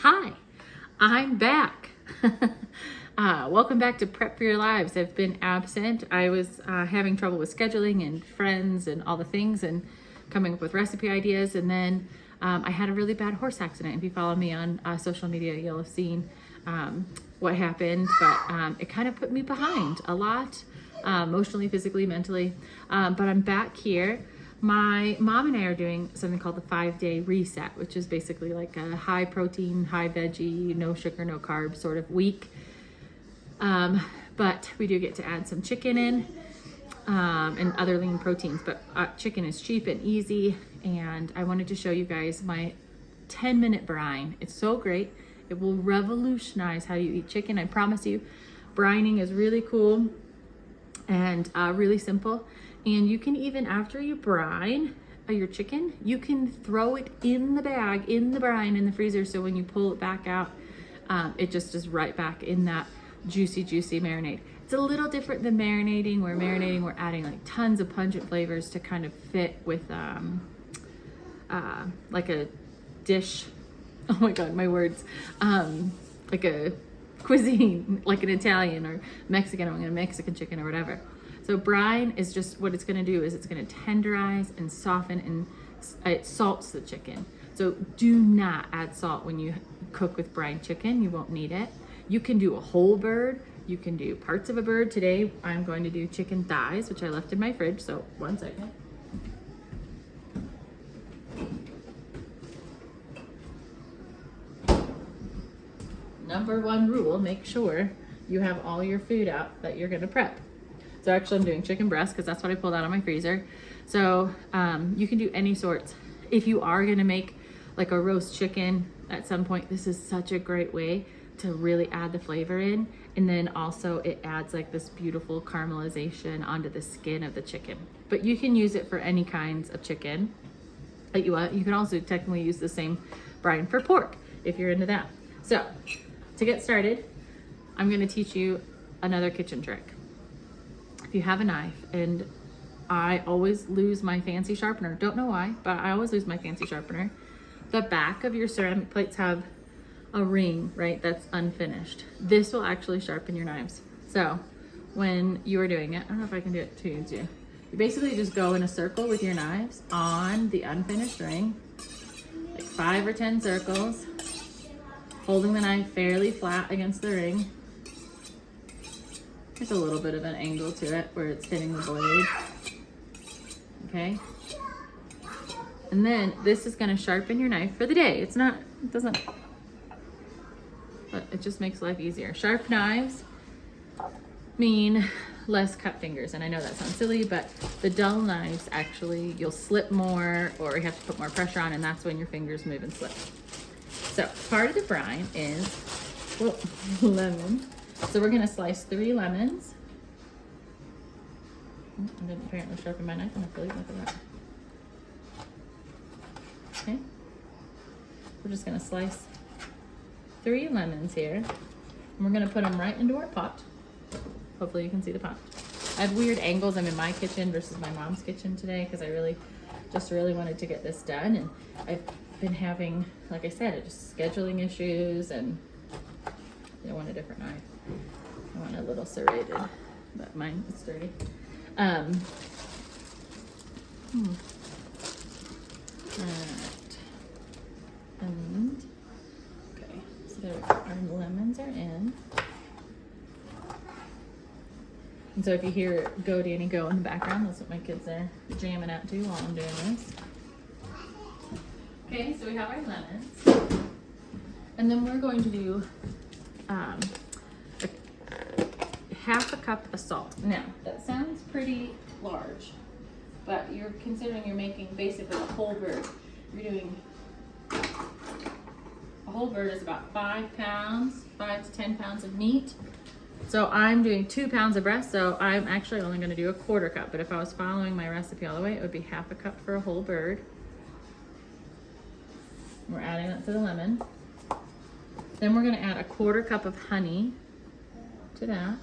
Hi, I'm back. Welcome back to Prep for Your Lives. I've been absent. I was having trouble with scheduling and friends and all the things and coming up with recipe ideas. And then I had a really bad horse accident. If you follow me on social media, you'll have seen what happened. But it kind of put me behind a lot, emotionally, physically, mentally. But I'm back here. My mom and I are doing something called the 5-day reset, which is basically like a high protein, high veggie, no sugar, no carbs sort of week. But we do get to add some chicken in and other lean proteins, but chicken is cheap and easy. And I wanted to show you guys my 10-minute brine. It's so great. It will revolutionize how you eat chicken. I promise you. Brining is really cool and really simple. And you can even, after you brine your chicken, you can throw it in the bag, in the brine, in the freezer. So when you pull it back out, it just is right back in that juicy, juicy marinade. It's a little different than marinating. Where marinating, we're adding like tons of pungent flavors to kind of fit with like a dish. Oh my God, my words. Like a cuisine, like an Italian or Mexican, I'm gonna Mexican chicken or whatever. So brine is just, what it's gonna do is it's gonna tenderize and soften, and it salts the chicken. So do not add salt when you cook with brine chicken. You won't need it. You can do a whole bird. You can do parts of a bird. Today, I'm going to do chicken thighs, which I left in my fridge. So 1 second. Number one rule, make sure you have all your food out that you're gonna prep. So actually I'm doing chicken breast because that's what I pulled out of my freezer. So you can do any sorts. If you are gonna make like a roast chicken at some point, this is such a great way to really add the flavor in. And then also it adds like this beautiful caramelization onto the skin of the chicken. But you can use it for any kinds of chicken that you want. You can also technically use the same brine for pork if you're into that. So to get started, I'm gonna teach you another kitchen trick. If you have a knife, and I always lose my fancy sharpener, don't know why, but I always lose my fancy sharpener. The back of your ceramic plates have a ring, right, that's unfinished. This will actually sharpen your knives. So when you are doing it, I don't know if I can do it too. You basically just go in a circle with your knives on the unfinished ring, like 5 or 10 circles, holding the knife fairly flat against the ring. There's a little bit of an angle to it where it's hitting the blade. Okay. And then this is going to sharpen your knife for the day. It doesn't, but it just makes life easier. Sharp knives mean less cut fingers. And I know that sounds silly, but the dull knives actually, you'll slip more or you have to put more pressure on, and that's when your fingers move and slip. So part of the brine is lemon. So we're gonna slice 3 lemons. I didn't apparently sharpen my knife enough, look at that. Okay. We're just gonna slice 3 lemons here. And we're gonna put them right into our pot. Hopefully you can see the pot. I have weird angles. I'm in my kitchen versus my mom's kitchen today because I really wanted to get this done. And I've been having, like I said, just scheduling issues, and I want a different knife. I want a little serrated, but mine is sturdy. Alright. And, okay, so there our lemons are in. And so if you hear Go Danny Go in the background, that's what my kids are jamming out to while I'm doing this. Okay, so we have our lemons. And then we're going to do half a cup of salt. Now, that sounds pretty large, but you're considering you're making basically a whole bird. You're doing, a whole bird is about 5 pounds, 5 to 10 pounds of meat. So I'm doing 2 pounds of breast, so I'm actually only gonna do a 1/4 cup, but if I was following my recipe all the way, it would be half a cup for a whole bird. We're adding that to the lemon. Then we're gonna add a 1/4 cup of honey to that.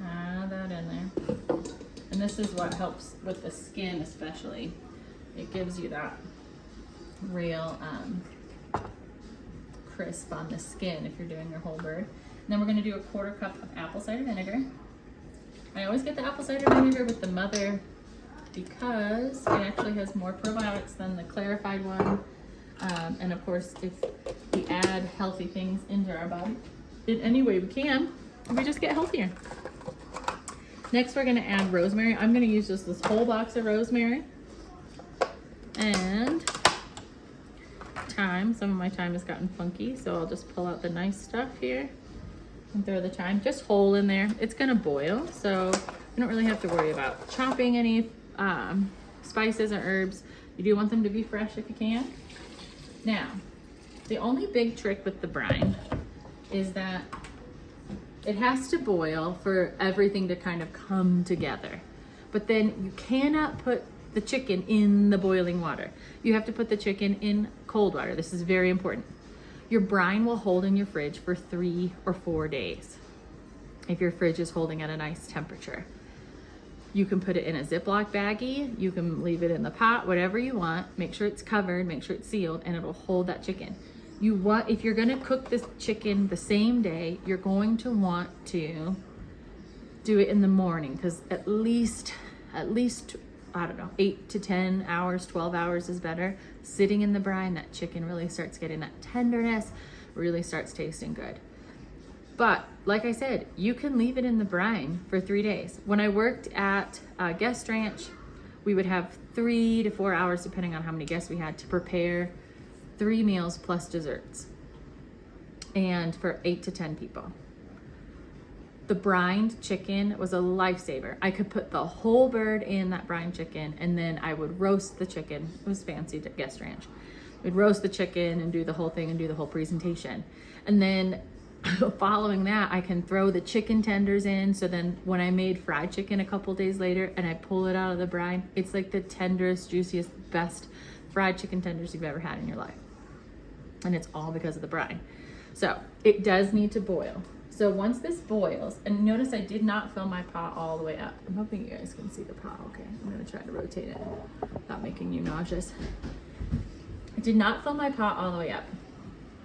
Add that in there. And this is what helps with the skin especially. It gives you that real crisp on the skin if you're doing your whole bird. And then we're gonna do a 1/4 cup of apple cider vinegar. I always get the apple cider vinegar with the mother because it actually has more probiotics than the clarified one. And of course, if we add healthy things into our body in any way we can, we just get healthier. Next, we're gonna add rosemary. I'm gonna use just this whole box of rosemary. And thyme. Some of my thyme has gotten funky, so I'll just pull out the nice stuff here and throw the thyme just whole in there. It's gonna boil, so you don't really have to worry about chopping any spices or herbs. You do want them to be fresh if you can. Now, the only big trick with the brine is that it has to boil for everything to kind of come together. But then you cannot put the chicken in the boiling water. You have to put the chicken in cold water. This is very important. Your brine will hold in your fridge for 3 or 4 days if your fridge is holding at a nice temperature. You can put it in a Ziploc baggie, you can leave it in the pot, whatever you want. Make sure it's covered, make sure it's sealed, and it'll hold that chicken. If you're gonna cook this chicken the same day, you're going to want to do it in the morning, because at least, I don't know, 8 to 10 hours, 12 hours is better. Sitting in the brine, that chicken really starts getting that tenderness, really starts tasting good. But like I said, you can leave it in the brine for 3 days. When I worked at a guest ranch, we would have 3 to 4 hours, depending on how many guests we had, to prepare 3 meals plus desserts, and for 8 to 10 people. The brined chicken was a lifesaver. I could put the whole bird in that brine chicken, and then I would roast the chicken. It was fancy at guest ranch. We'd roast the chicken and do the whole thing and do the whole presentation. And then following that, I can throw the chicken tenders in. So then when I made fried chicken a couple days later and I pull it out of the brine, it's like the tenderest, juiciest, best fried chicken tenders you've ever had in your life. And it's all because of the brine. So it does need to boil. So once this boils, and notice I did not fill my pot all the way up. I'm hoping you guys can see the pot okay. I'm gonna try to rotate it without making you nauseous. I did not fill my pot all the way up.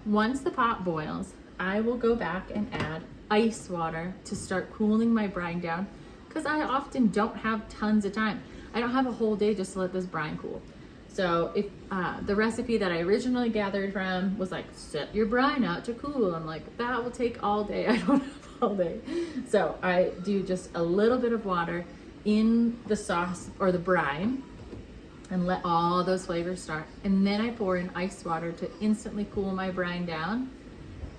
Once the pot boils, I will go back and add ice water to start cooling my brine down, because I often don't have tons of time. I don't have a whole day just to let this brine cool. So if the recipe that I originally gathered from was like, set your brine out to cool. I'm like, that will take all day. I don't have all day. So I do just a little bit of water in the sauce or the brine and let all those flavors start. And then I pour in ice water to instantly cool my brine down.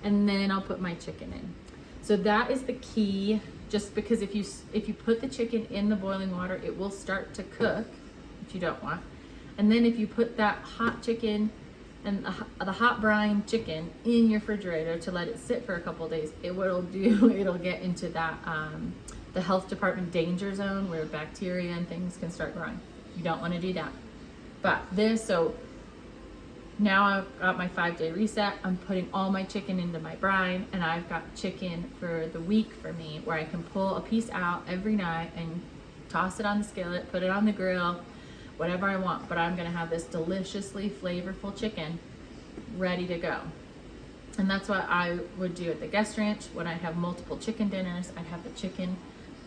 And then I'll put my chicken in. So that is the key, just because if you put the chicken in the boiling water, it will start to cook, which you don't want. And then if you put that hot chicken and the hot brine chicken in your refrigerator to let it sit for a couple of days, it'll get into that the health department danger zone where bacteria and things can start growing. You don't want to do that. But so now I've got my 5-day reset. I'm putting all my chicken into my brine, and I've got chicken for the week for me, where I can pull a piece out every night and toss it on the skillet, put it on the grill, whatever I want. But I'm gonna have this deliciously flavorful chicken ready to go. And that's what I would do at the guest ranch. When I'd have multiple chicken dinners, I'd have the chicken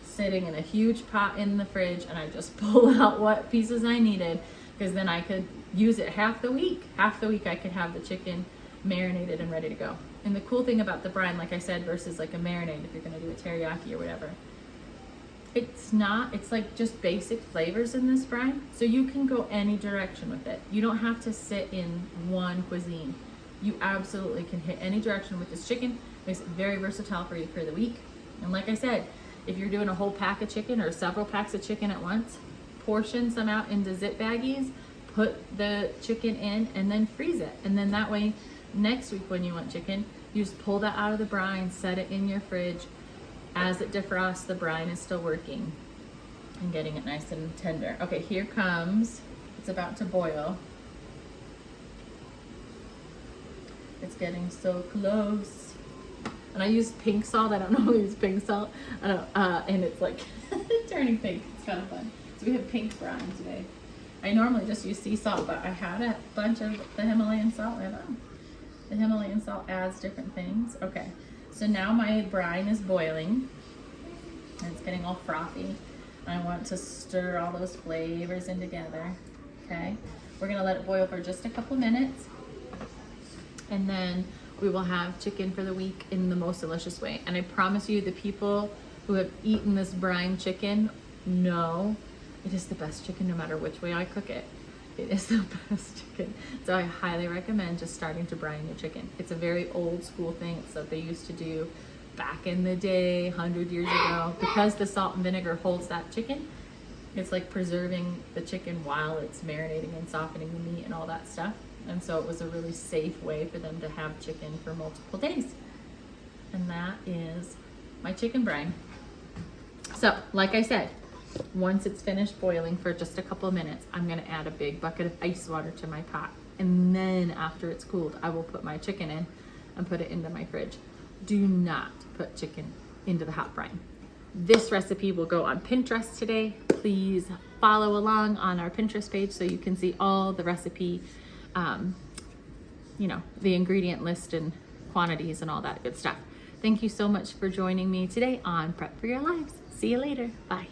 sitting in a huge pot in the fridge, and I just pull out what pieces I needed, because then I could use it half the week. Half the week I could have the chicken marinated and ready to go. And the cool thing about the brine, like I said, versus like a marinade, if you're gonna do a teriyaki or whatever, it's like just basic flavors in this brine. So you can go any direction with it. You don't have to sit in one cuisine. You absolutely can hit any direction with this chicken. Makes it very versatile for you for the week. And like I said, if you're doing a whole pack of chicken or several packs of chicken at once, portion some out into zip baggies, put the chicken in, and then freeze it. And then that way, next week when you want chicken, you just pull that out of the brine, set it in your fridge. As it defrosts, the brine is still working and getting it nice and tender. Okay, here comes, it's about to boil. It's getting so close. And I use pink salt. I don't normally use pink salt. And it's like turning pink. It's kind of fun. So we have pink brine today. I normally just use sea salt, but I had a bunch of the Himalayan salt. And the Himalayan salt adds different things. Okay, so now my brine is boiling. And it's getting all frothy. I want to stir all those flavors in together. Okay, we're gonna let it boil for just a couple minutes, and then we will have chicken for the week in the most delicious way. And I promise you, the people who have eaten this brine chicken know it is the best chicken no matter which way I cook it. It is the best chicken. So I highly recommend just starting to brine your chicken. It's a very old school thing. It's what they used to do back in the day, 100 years ago. Because the salt and vinegar holds that chicken, it's like preserving the chicken while it's marinating and softening the meat and all that stuff. And so it was a really safe way for them to have chicken for multiple days. And that is my chicken brine. So, like I said, once it's finished boiling for just a couple of minutes, I'm gonna add a big bucket of ice water to my pot. And then after it's cooled, I will put my chicken in and put it into my fridge. Do not put chicken into the hot brine. This recipe will go on Pinterest today. Please follow along on our Pinterest page so you can see all the recipe, the ingredient list and quantities and all that good stuff. Thank you so much for joining me today on Prep for Your Lives. See you later. Bye.